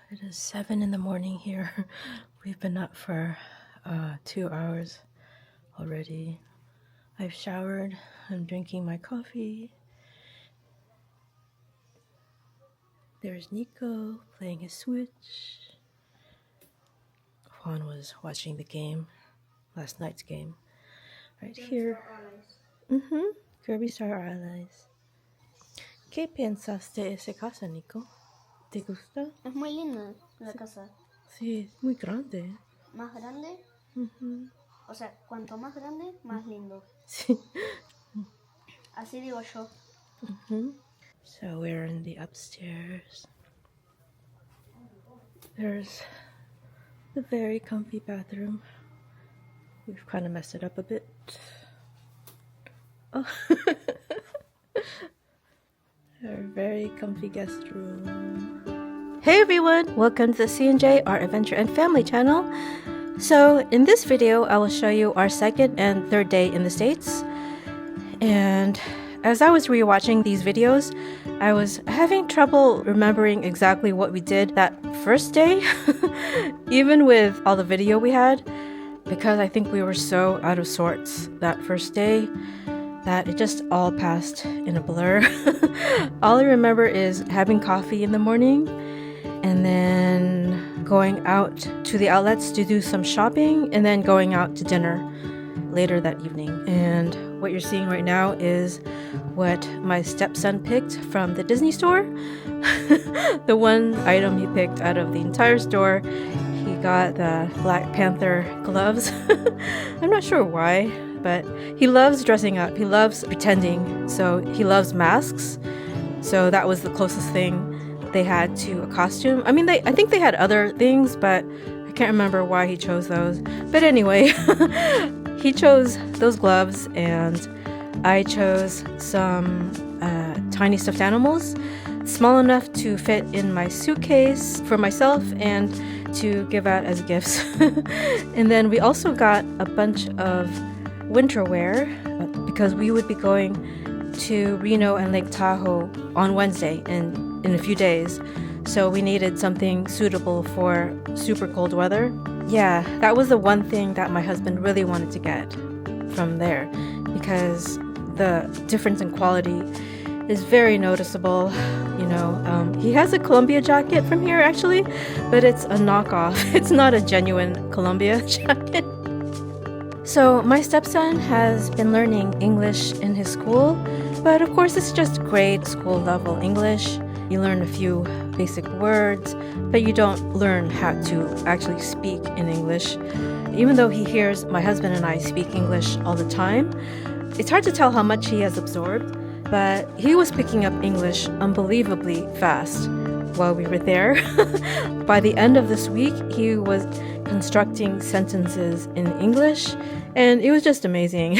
It is 7 in the morning here. We've been up for 2 hours already. I've showered. I'm drinking my coffee. There's Nico playing his Switch. Juan was watching the game, last night's game. Right here. Kirby Star Allies. ¿Qué piensas de esa casa, Nico? ¿Te gusta? Es muy linda la casa. Sí, es muy grande. ¿Más grande? O sea, cuanto más grande, más lindo. Sí. Así digo yo. So we're in the upstairs. There's the very comfy bathroom. We've kind of messed it up a bit. Oh. Our very comfy guest room. Hey everyone! Welcome to the C&J Art Adventure and Family channel. So in this video, I will show you our second and third day in the States. And as I was rewatching these videos, I was having trouble remembering exactly what we did that first day, even with all the video we had, because I think we were so out of sorts that first day that it just all passed in a blur. All I remember is having coffee in the morning and then going out to the outlets to do some shopping and then going out to dinner later that evening. And what you're seeing right now is what my stepson picked from the Disney store. The one item he picked out of the entire store. He got the Black Panther gloves. I'm not sure why, but he loves dressing up. He loves pretending. So he loves masks. So that was the closest thing they had to a costume. I mean, I think they had other things, but I can't remember why he chose those. But anyway, he chose those gloves and I chose some tiny stuffed animals, small enough to fit in my suitcase for myself and to give out as gifts. And then we also got a bunch of winter wear because we would be going to Reno and Lake Tahoe on Wednesday in a few days. So we needed something suitable for super cold weather. Yeah, that was the one thing that my husband really wanted to get from there because the difference in quality is very noticeable. You know, he has a Columbia jacket from here actually, but it's a knockoff. It's not a genuine Columbia jacket. So my stepson has been learning English in his school, but of course it's just grade school level English. You learn a few basic words, but you don't learn how to actually speak in English. Even though he hears my husband and I speak English all the time, it's hard to tell how much he has absorbed, but he was picking up English unbelievably fast while we were there. By the end of this week, he was constructing sentences in English, and it was just amazing.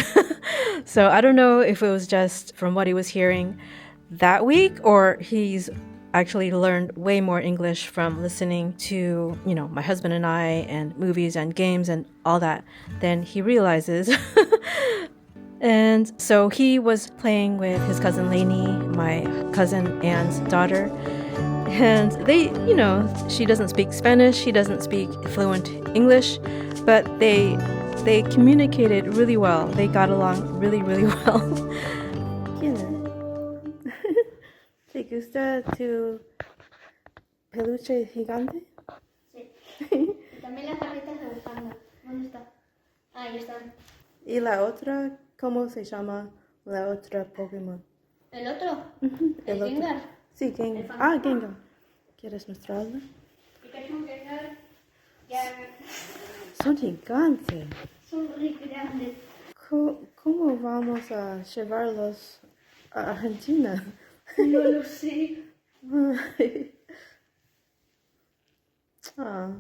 So I don't know if it was just from what he was hearing that week, or he's actually learned way more English from listening to, you know, my husband and I and movies and games and all that than he realizes. And so he was playing with his cousin Lainey, my cousin Anne's daughter. And they, you know, she doesn't speak Spanish, she doesn't speak fluent English, but they communicated really well. They got along really, really well. ¿Te gusta tu peluche gigante? Sí. Y también las barritas de bufanda. ¿Dónde está? Ah, ahí están. ¿Y la otra? ¿Cómo se llama la otra Pokémon? ¿El otro? El otro. Gengar. Sí, Gengar. Gengar. ¿Quieres mostrarlo? ¿Y queremos Gengar? Ya. Son gigantes. Son muy grandes. ¿Cómo vamos a llevarlos a Argentina? No lo sé. Ah.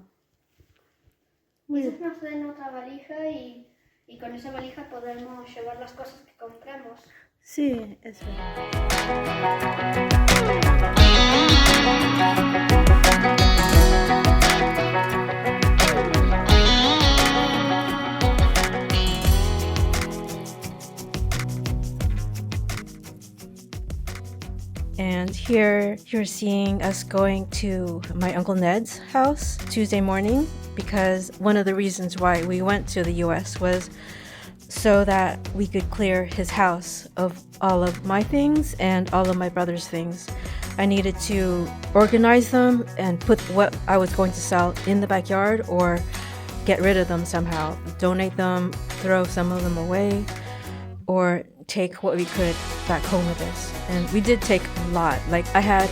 Quizás nos den otra valija y con esa valija podemos llevar las cosas que compramos. Sí, es verdad. And here here you're seeing us going to my Uncle Ned's house Tuesday morning, because one of the reasons why we went to the US was so that we could clear his house of all of my things and all of my brother's things. I needed to organize them and put what I was going to sell in the backyard, or get rid of them somehow, donate them, throw some of them away, or take what we could back home with us. And we did take a lot. Like, I had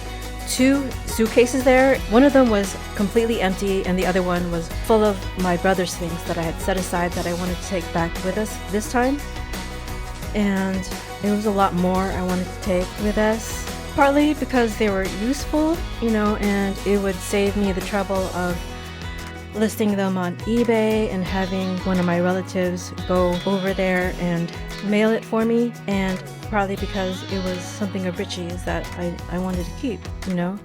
2 suitcases there. One of them was completely empty and the other one was full of my brother's things that I had set aside that I wanted to take back with us this time. And it was a lot more I wanted to take with us, partly because they were useful, you know, and it would save me the trouble of listing them on eBay and having one of my relatives go over there and mail it for me, and probably because it was something of Richie's that I wanted to keep, you know.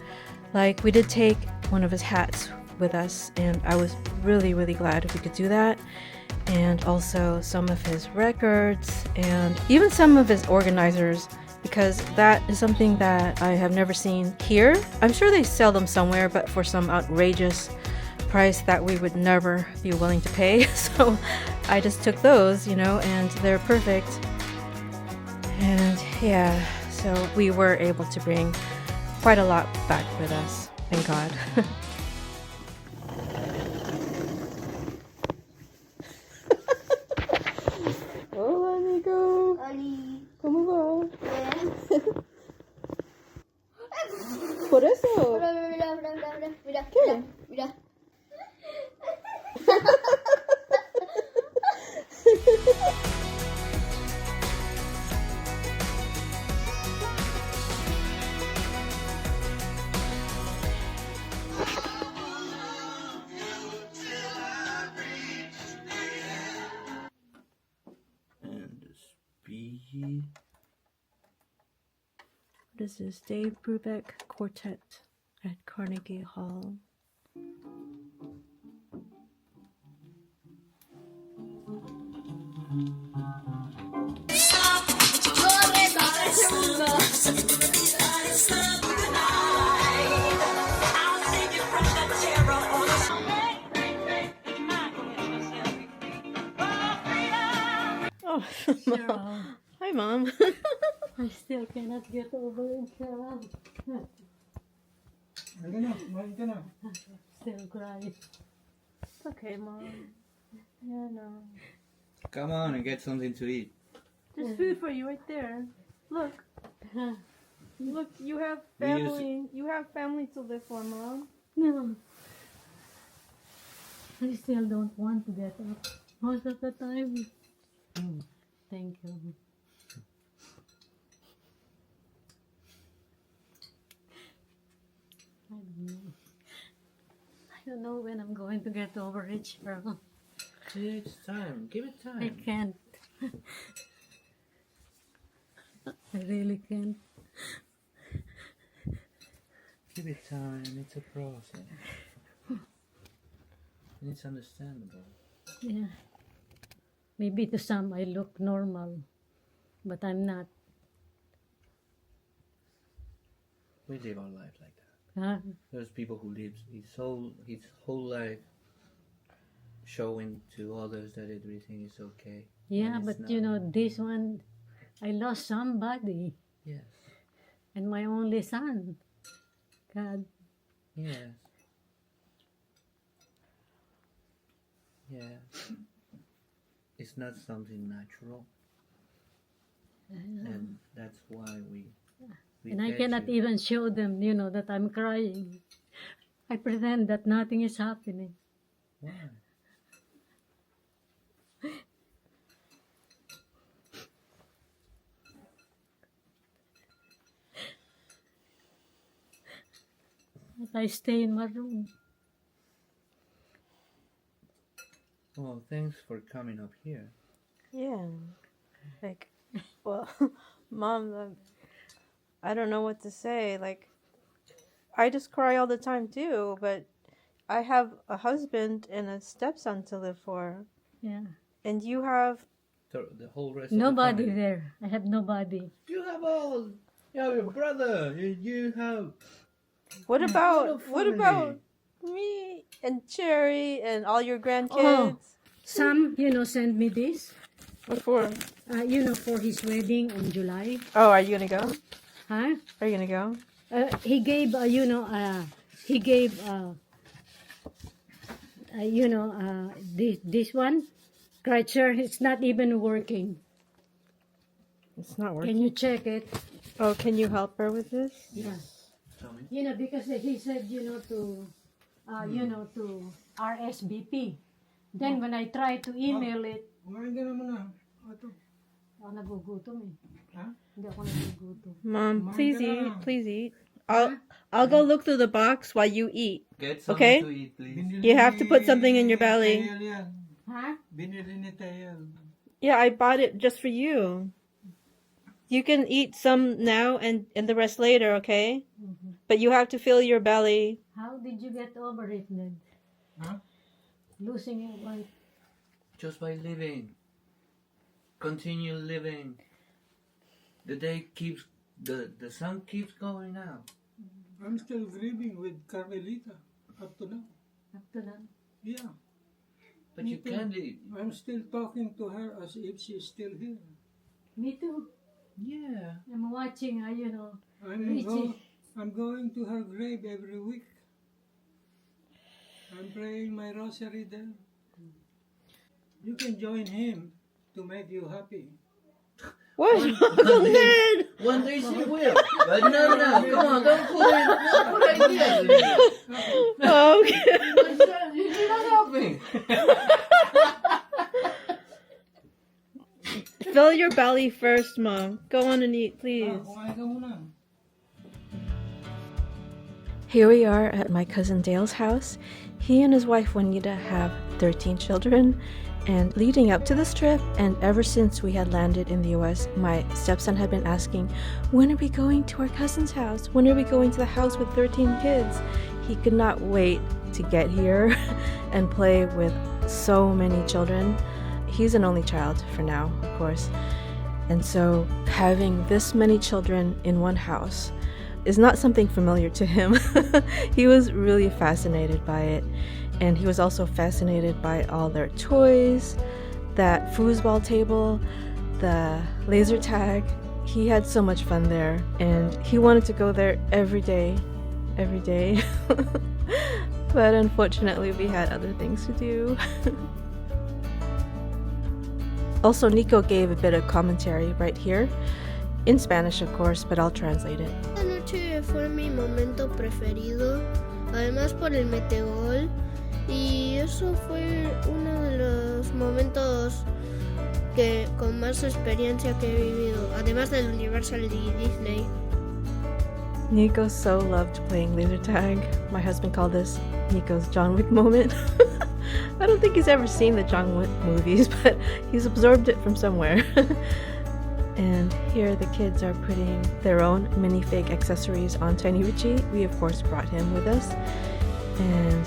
Like, we did take one of his hats with us, and I was really, really glad if we could do that. And also some of his records and even some of his organizers, because that is something that I have never seen here. I'm sure they sell them somewhere, but for some outrageous price that we would never be willing to pay. So I just took those, you know, and they're perfect. And yeah, so we were able to bring quite a lot back with us, thank God. Hola, amigo. Oli. ¿Cómo va? Bien. Por eso. Mira. ¿Qué? Mira. This is Dave Brubeck Quartet at Carnegie Hall. Oh, Mom. Hi, Mom. I still cannot get over it. Still crying. Okay, Mom. Yeah, no. Come on and get something to eat. There's food for you right there. Look. Look, you have We use- family. You have family to live for, Mom. No. I still don't want to get up most of the time. Thank you. I don't know when I'm going to get over it, Cheryl. It's time. Give it I time. can't. I really can't. Give it time. It's a process. And it's understandable. Yeah. Maybe to some I look normal, but I'm not. We live our life like that. Huh? There's people who live his whole life showing to others that everything is okay. Yeah, and it's but you not. know, this one, I lost somebody, Yes. and my only son. God, Yes. Yeah. It's not something natural. And that's why we and I get cannot you. even show them, you know, that I'm crying. I pretend that nothing is happening. Why? But I stay in my room. Well, thanks for coming up here. Yeah. Like, well, Mom, I don't know what to say. Like, I just cry all the time too, but I have a husband and a stepson to live for. Yeah. And you have... The whole rest Nobody of the family. there. I have nobody. You have all You have your brother. You have. What about family. me and Cherry and all your grandkids? Oh, Sam, send me this. What for? For his wedding in July. Oh, are you gonna go? Huh? Are you gonna go? He gave, this one. Kreitzer, it's not even working. It's not working. Can you check it? Oh, can you help her with this? Yeah. Tell me. Because he said, to RSVP. Then when I try to email it, nagugutom eh. Hindi ako nagugutom. Mom, please eat. Please eat. I'll go look through the box while you eat. Get something Okay? to eat, please. You have to put something in your belly. Huh? Yeah, I bought it just for you. You can eat some now and the rest later, okay? But you have to fill your belly. How did you get over it, Ned? Huh? Losing your weight. Just by living. Continue living. The day keeps the sun keeps going out. I'm still grieving with Carmelita up to now. Up to now. Yeah, But you can't eat. I'm still talking to her as if she's still here. Me too. Yeah. I'm watching, Richie. I'm going to her grave every week. I'm praying my rosary there. You can join him to make you happy. What's Uncle Ned? One day she will. But no, come on, don't put ideas in there. Oh, okay. You're not helping. Fill your belly first, Mom. Go on and eat, please. Kumain ka muna. Here we are at my cousin Dale's house. He and his wife Juanita have 13 children. And leading up to this trip, and ever since we had landed in the US, my stepson had been asking, when are we going to our cousin's house? When are we going to the house with 13 kids? He could not wait to get here and play with so many children. He's an only child for now, of course. And so having this many children in one house is not something familiar to him. He was really fascinated by it. And he was also fascinated by all their toys, that foosball table, the laser tag. He had so much fun there, and he wanted to go there every day. But unfortunately, we had other things to do. Also, Nico gave a bit of commentary right here, in Spanish of course, but I'll translate it. Esta noche fue mi momento preferido, además por el metegol. Y eso fue uno de los momentos que con más experiencia que he vivido, además del Universal y Disney. Nico so loved playing laser tag. My husband called this Nico's John Wick moment. I don't think he's ever seen the John Wick movies, but he's absorbed it from somewhere. And here the kids are putting their own minifig accessories on Tiny Richie. We of course brought him with us. And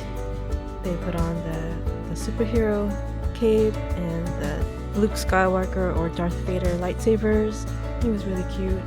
they put on the superhero cape and the Luke Skywalker or Darth Vader lightsabers. He was really cute.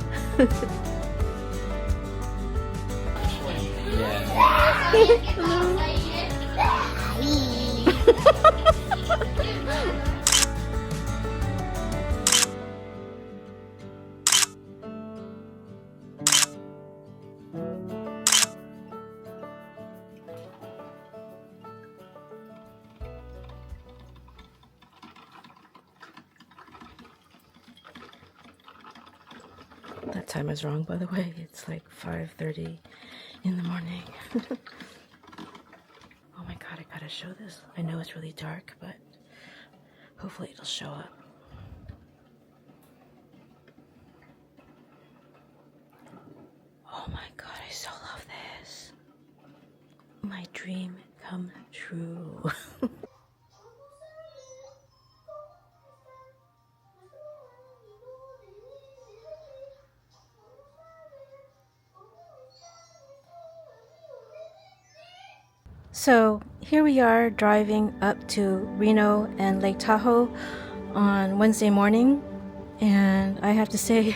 That time is wrong, by the way. It's like 5:30 in the morning. Oh my god, I gotta show this. I know it's really dark, but hopefully it'll show up. Oh my god, I so love this. My dream come true. So here we are driving up to Reno and Lake Tahoe on Wednesday morning, and I have to say,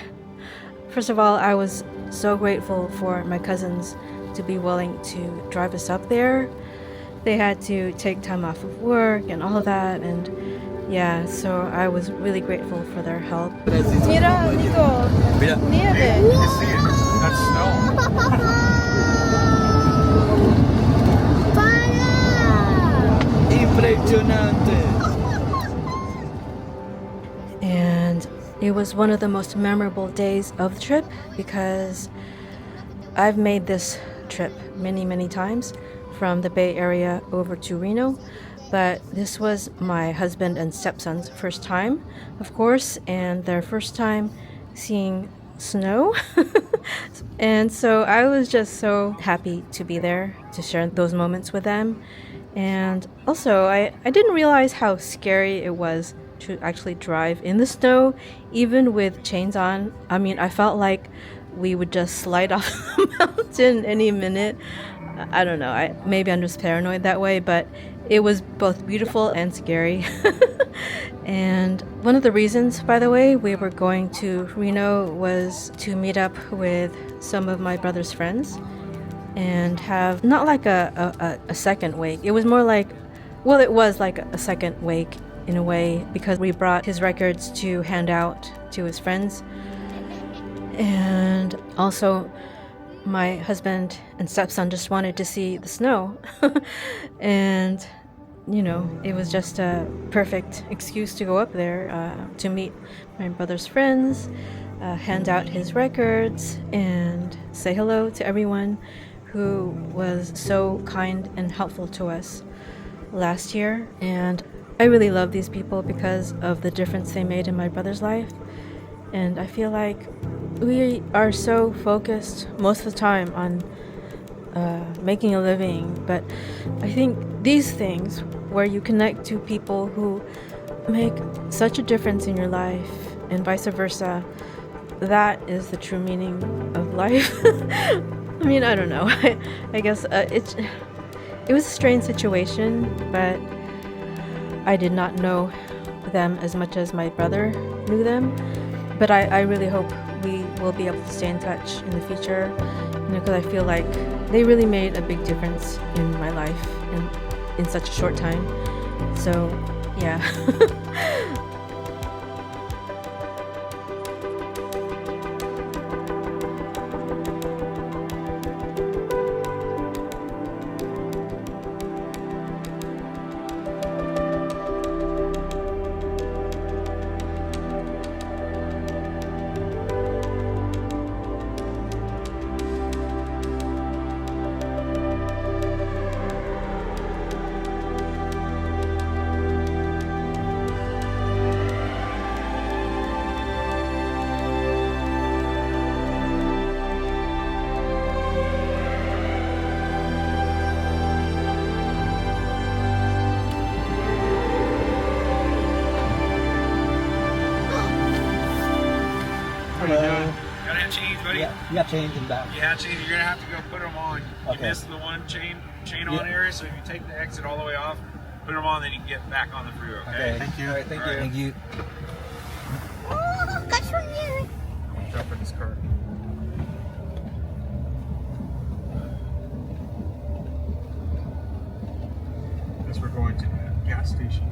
first of all, I was so grateful for my cousins to be willing to drive us up there. They had to take time off of work and all of that, and yeah, so I was really grateful for their help. Mira, Nico, nieve. That's snow. Impresionante. And it was one of the most memorable days of the trip because I've made this trip many times from the Bay Area over to Reno, but this was my husband and stepson's first time, of course, and their first time seeing snow. And so I was just so happy to be there to share those moments with them. And also I didn't realize how scary it was to actually drive in the snow, even with chains on. I mean, I felt like we would just slide off the mountain any minute. I don't know, maybe I'm just paranoid that way, but it was both beautiful and scary. And one of the reasons, by the way, we were going to Reno was to meet up with some of my brother's friends and have not like a second wake. It was more like, well, it was like a second wake in a way, because we brought his records to hand out to his friends. And also my husband and stepson just wanted to see the snow. And you know, it was just a perfect excuse to go up there to meet my brother's friends, hand out his records, and say hello to everyone who was so kind and helpful to us last year. And I really love these people because of the difference they made in my brother's life. And I feel like we are so focused most of the time on making a living, but I think these things where you connect to people who make such a difference in your life and vice versa, that is the true meaning of life. I mean, I don't know. I guess it was a strange situation, but I did not know them as much as my brother knew them. But I really hope we will be able to stay in touch in the future, you know, because I feel like they really made a big difference in my life in such a short time. So, yeah. You got chains in back. Yeah, chains. You're gonna have to go put them on. Okay. You missed the one chain on area, so if you take the exit all the way off, put them on, then you can get back on the freeway. Okay. Thank you. All right, thank you. Thank you. Oh, catch from here. Jump in this car. As we're going to the gas station.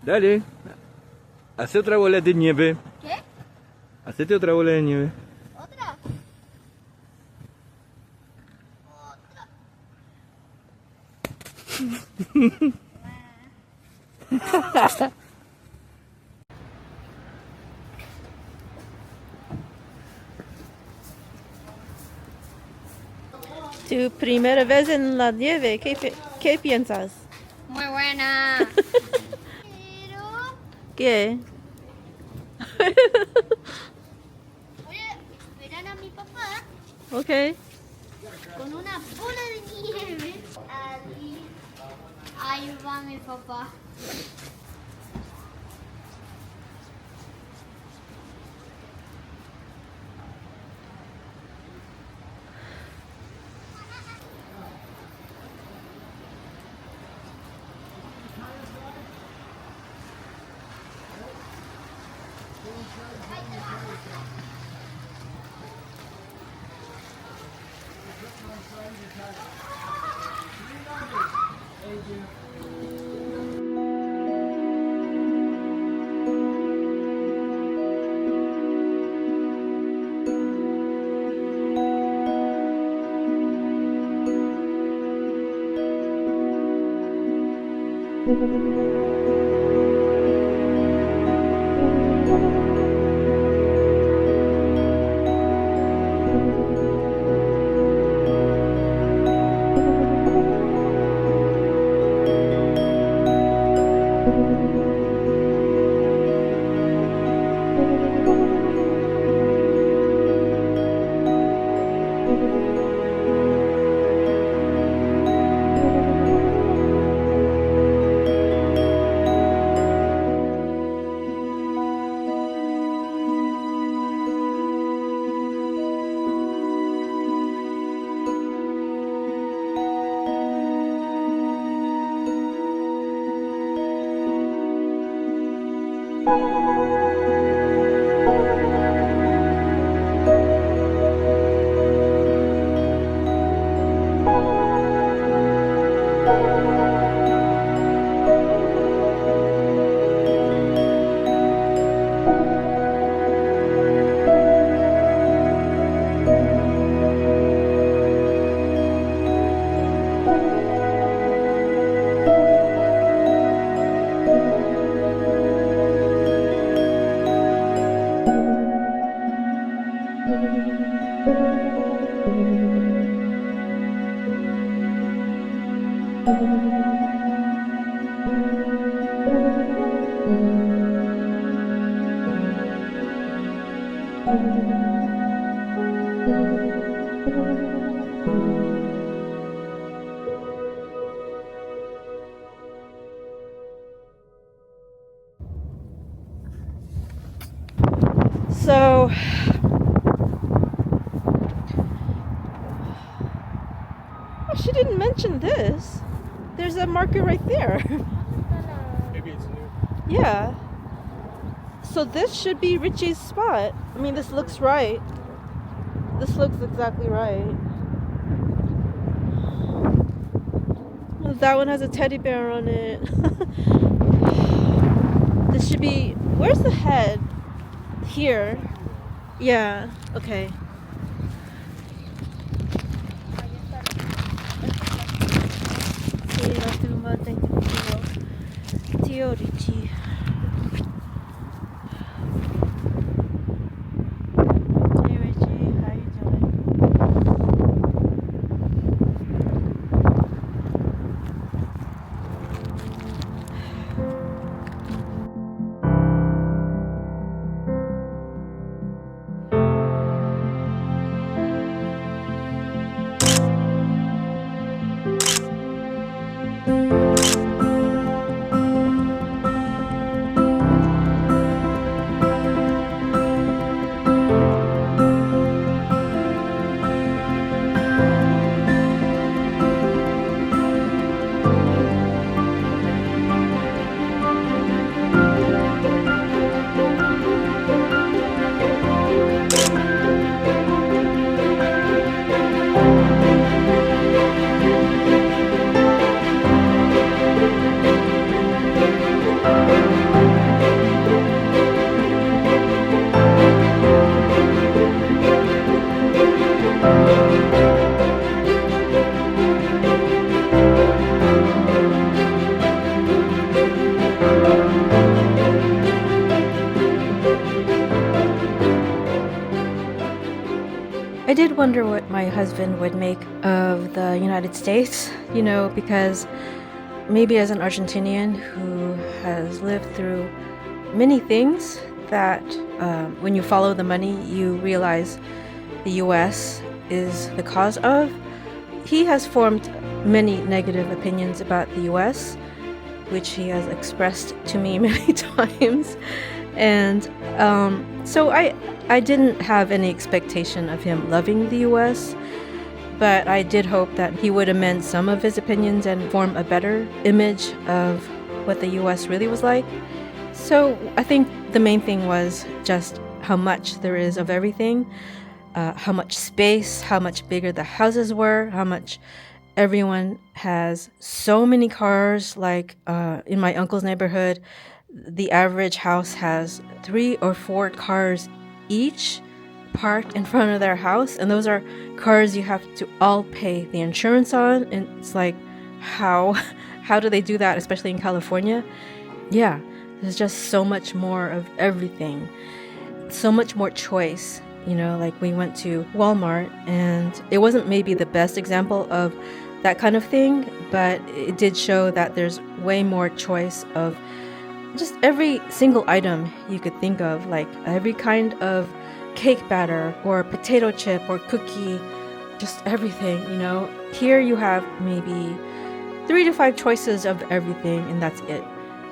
Dale, hace otra bola de nieve. ¿Qué? Hacete otra bola de nieve. ¿Otra? Tu primera vez en la nieve, ¿qué piensas? Muy buena. Pero ¿Qué? Esperar a mi papá Okay. con una bola de nieve. Ahí va mi papá. So oh, she didn't mention this. There's a marker right there. Maybe it's new. Yeah. So this should be Richie's spot. I mean, this looks right. This looks exactly right. That one has a teddy bear on it. This should be, where's the head? Here. Yeah, okay. Sí, la firma tengo tío Richie. Hey Richie, how you doing? I did wonder what my husband would make of the United States, you know, because maybe as an Argentinian who has lived through many things that when you follow the money, you realize the US is the cause of. He has formed many negative opinions about the US, which he has expressed to me many times. And so I didn't have any expectation of him loving the US, but I did hope that he would amend some of his opinions and form a better image of what the US really was like. So I think the main thing was just how much there is of everything, how much space, how much bigger the houses were, how much everyone has so many cars. Like in my uncle's neighborhood, the average house has 3 or 4 cars each parked in front of their house, and those are cars you have to all pay the insurance on. And it's like, how do they do that, especially in California? Yeah, there's just so much more of everything, so much more choice. You know, like we went to Walmart, and it wasn't maybe the best example of that kind of thing, but it did show that there's way more choice of just every single item you could think of, like every kind of cake batter or potato chip or cookie, just everything, you know. Here you have maybe 3 to 5 choices of everything, and that's it.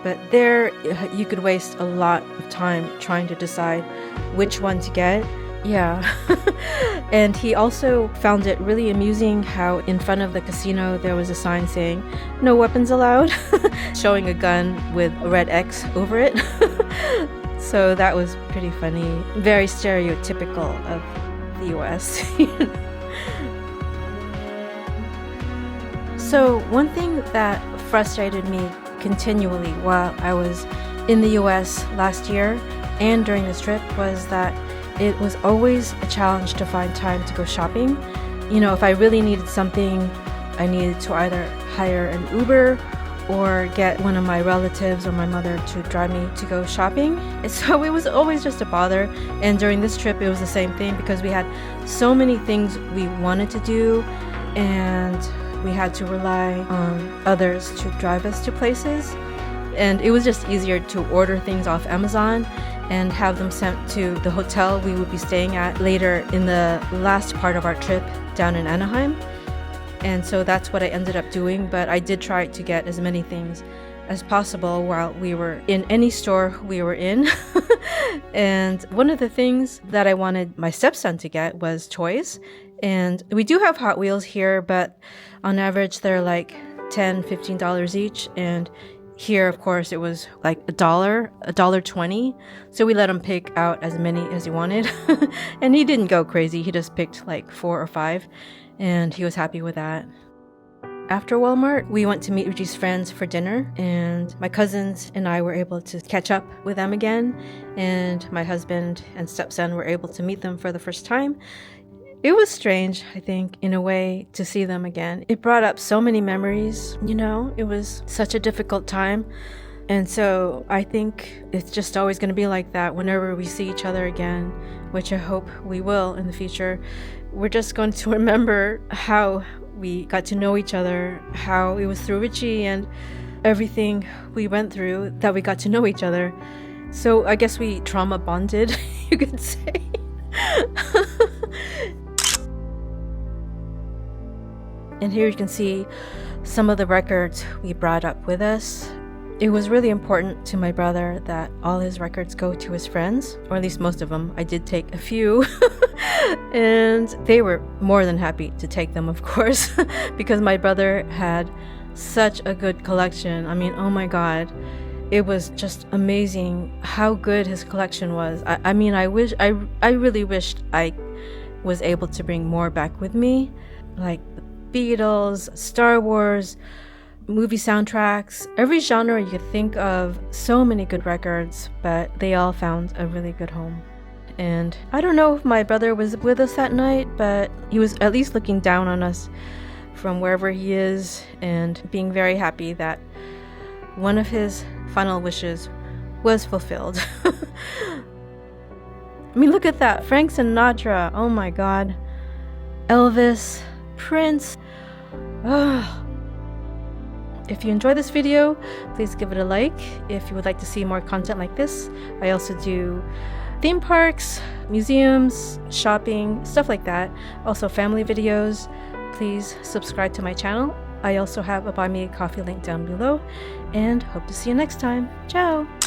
But there you could waste a lot of time trying to decide which one to get. Yeah. And he also found it really amusing how in front of the casino there was a sign saying "No weapons allowed," showing a gun with a red X over it. So that was pretty funny. Very stereotypical of the US. So one thing that frustrated me continually while I was in the US last year and during this trip was that it was always a challenge to find time to go shopping. You know, if I really needed something, I needed to either hire an Uber or get one of my relatives or my mother to drive me to go shopping. So it was always just a bother. And during this trip, it was the same thing because we had so many things we wanted to do, and we had to rely on others to drive us to places. And it was just easier to order things off Amazon and have them sent to the hotel we would be staying at later in the last part of our trip down in Anaheim. And so that's what I ended up doing, but I did try to get as many things as possible while we were in any store we were in. And one of the things that I wanted my stepson to get was toys. And we do have Hot Wheels here, but on average they're like $10, $15 each. And here, of course, it was like $1.20. So we let him pick out as many as he wanted. And he didn't go crazy. He just picked like 4 or 5. And he was happy with that. After Walmart, we went to meet Richie's friends for dinner, and my cousins and I were able to catch up with them again, and my husband and stepson were able to meet them for the first time. It was strange, I think, in a way, to see them again. It brought up so many memories, you know. It was such a difficult time, and so I think it's just always going to be like that whenever we see each other again, which I hope we will in the future. We're just going to remember how we got to know each other, how it was through Richie and everything we went through that we got to know each other. So I guess we trauma bonded, you could say. And here you can see some of the records we brought up with us. It was really important to my brother that all his records go to his friends, or at least most of them. I did take a few. And they were more than happy to take them, of course, because my brother had such a good collection. I mean, oh my God, it was just amazing how good his collection was. I mean, I really wished I was able to bring more back with me, like the Beatles, Star Wars, movie soundtracks, every genre you could think of. So many good records, but they all found a really good home. And I don't know if my brother was with us that night, but he was at least looking down on us from wherever he is and being very happy that one of his final wishes was fulfilled. I mean, look at that. Frank Sinatra. Oh my God. Elvis. Prince. Oh. If you enjoyed this video, please give it a like. If you would like to see more content like this, I also do theme parks, museums, shopping, stuff like that. Also family videos. Please subscribe to my channel. I also have a buy me a coffee link down below, and hope to see you next time. Ciao!